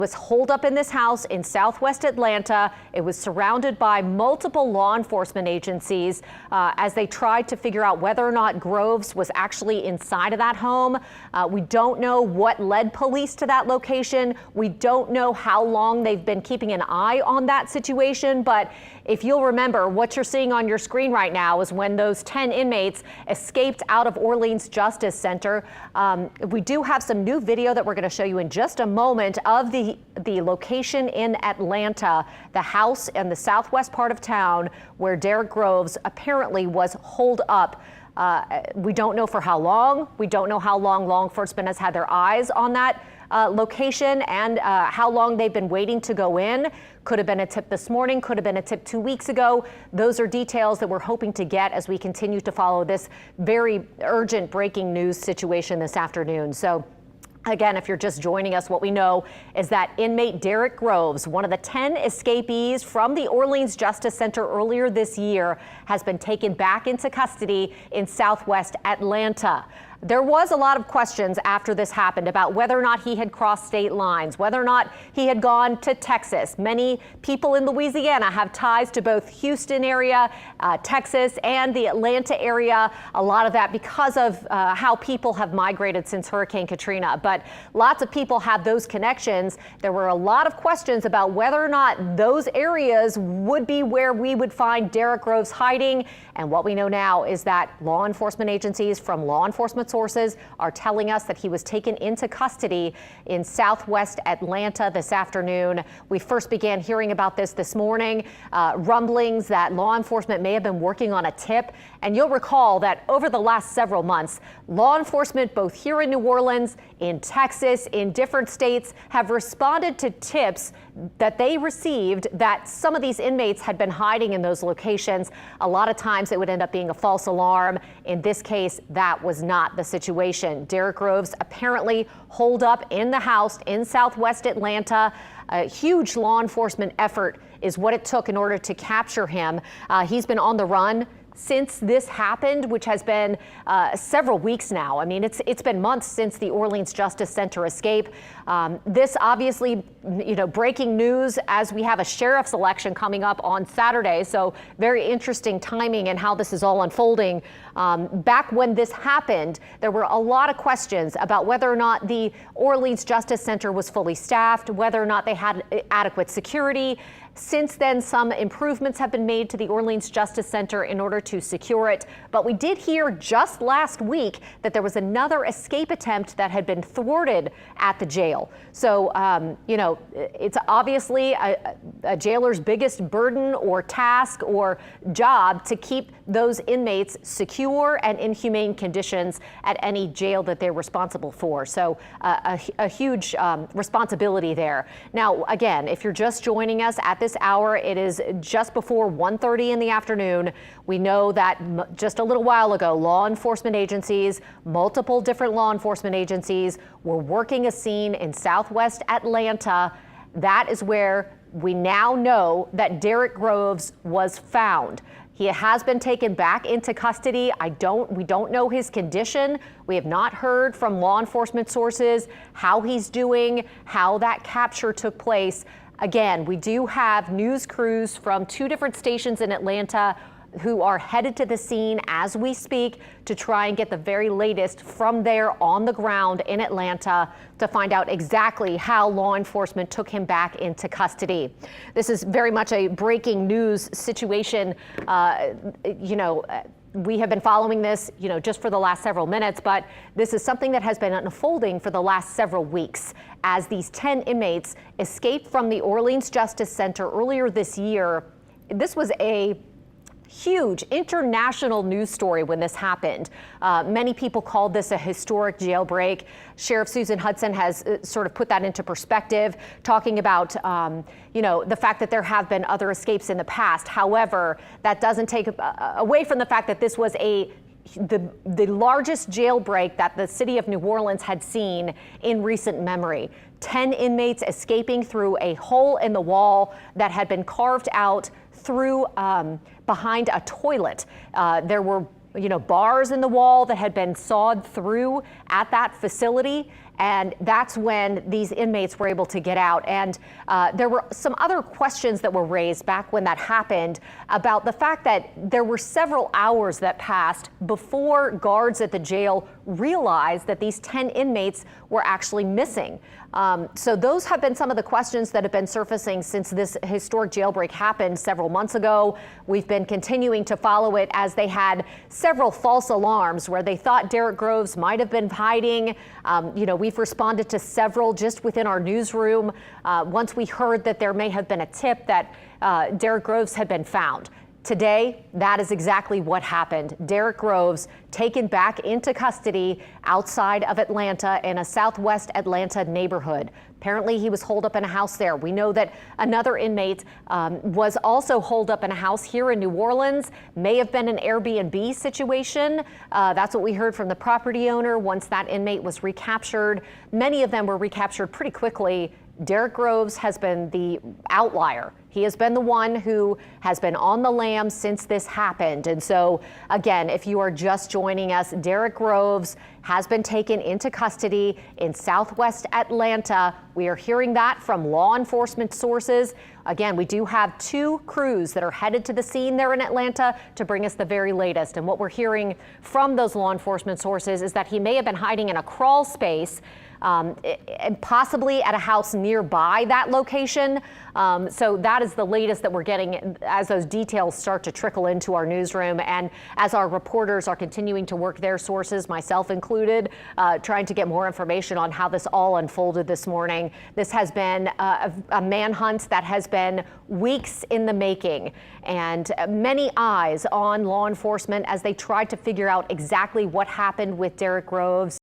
Was holed up in this house in southwest Atlanta. It was surrounded by multiple law enforcement agencies as they tried to figure out whether or not Groves was actually inside of that home. We don't know what led police to that location. We don't know how long they've been keeping an eye on that situation, but if you'll remember, what you're seeing on your screen right now is when those 10 inmates escaped out of Orleans Justice Center. We do have some new video that we're going to show you in just a moment of the location in Atlanta, the house in the southwest part of town where Derrick Groves apparently was holed up. We don't know for how long. We don't know how long law enforcement has had their eyes on that location and how long they've been waiting to go in. Could have been a tip this morning, could have been a tip 2 weeks ago. Those are details that we're hoping to get as we continue to follow this very urgent breaking news situation this afternoon. So again, if you're just joining us, what we know is that inmate Derrick Groves, one of the 10 escapees from the Orleans Justice Center earlier this year, has been taken back into custody in southwest Atlanta. There was a lot of questions after this happened about whether or not he had crossed state lines, whether or not he had gone to Texas. Many people in Louisiana have ties to both Houston area, Texas, and the Atlanta area. A lot of that because of how people have migrated since Hurricane Katrina. But lots of people have those connections. There were a lot of questions about whether or not those areas would be where we would find Derrick Groves hiding. And what we know now is that law enforcement agencies from law enforcement sources are telling us that he was taken into custody in southwest Atlanta this afternoon. We first began hearing about this morning, rumblings that law enforcement may have been working on a tip. And you'll recall that over the last several months, law enforcement both here in New Orleans, in Texas, in different states have responded to tips that they received that some of these inmates had been hiding in those locations. A lot of times it would end up being a false alarm. In this case, that was not the situation. Derrick Groves apparently holed up in the house in southwest Atlanta. A huge law enforcement effort is what it took in order to capture him. He's been on the run since this happened, which has been several weeks now. I mean, it's been months since the Orleans Justice Center escape. This obviously, breaking news as we have a sheriff's election coming up on Saturday. So very interesting timing and how this is all unfolding. Back when this happened, there were a lot of questions about whether or not the Orleans Justice Center was fully staffed, whether or not they had adequate security. Since then, some improvements have been made to the Orleans Justice Center in order to secure it. But we did hear just last week that there was another escape attempt that had been thwarted at the jail. So, it's obviously a jailer's biggest burden or task or job to keep those inmates secure and in humane conditions at any jail that they're responsible for. So a huge responsibility there. Now, again, if you're just joining us at this hour, it is just before 1:30 in the afternoon. We know that just a little while ago, law enforcement agencies, multiple different law enforcement agencies were working a scene in southwest Atlanta. That is where we now know that Derrick Groves was found. He has been taken back into custody. We don't know his condition. We have not heard from law enforcement sources how he's doing, how that capture took place. Again, we do have news crews from 2 different stations in Atlanta who are headed to the scene as we speak to try and get the very latest from there on the ground in Atlanta to find out exactly how law enforcement took him back into custody. This is very much a breaking news situation. We have been following this, just for the last several minutes, but this is something that has been unfolding for the last several weeks as these 10 inmates escaped from the Orleans Justice Center earlier this year. This was a huge international news story when this happened. Many people called this a historic jailbreak. Sheriff Susan Hudson has sort of put that into perspective, talking about, the fact that there have been other escapes in the past. However, that doesn't take away from the fact that this was the largest jailbreak that the city of New Orleans had seen in recent memory. 10 inmates escaping through a hole in the wall that had been carved out through behind a toilet. There were bars in the wall that had been sawed through at that facility. And that's when these inmates were able to get out. And there were some other questions that were raised back when that happened about the fact that there were several hours that passed before guards at the jail realized that these 10 inmates were actually missing. So those have been some of the questions that have been surfacing since this historic jailbreak happened several months ago. We've been continuing to follow it as they had several false alarms where they thought Derrick Groves might have been hiding. We've responded to several just within our newsroom once we heard that there may have been a tip that Derrick Groves had been found. Today, that is exactly what happened. Derrick Groves taken back into custody outside of Atlanta in a southwest Atlanta neighborhood. Apparently, he was holed up in a house there. We know that another inmate was also holed up in a house here in New Orleans. May have been an Airbnb situation. That's what we heard from the property owner once that inmate was recaptured. Many of them were recaptured pretty quickly. Derrick Groves has been the outlier. He has been the one who has been on the lam since this happened. And so, again, if you are just joining us, Derrick Groves has been taken into custody in southwest Atlanta. We are hearing that from law enforcement sources. Again, we do have 2 crews that are headed to the scene there in Atlanta to bring us the very latest. And what we're hearing from those law enforcement sources is that he may have been hiding in a crawl space, and possibly at a house nearby that location. So that is the latest that we're getting as those details start to trickle into our newsroom. And as our reporters are continuing to work their sources, myself included, trying to get more information on how this all unfolded this morning. This has been a manhunt that has been weeks in the making, and many eyes on law enforcement as they tried to figure out exactly what happened with Derrick Groves.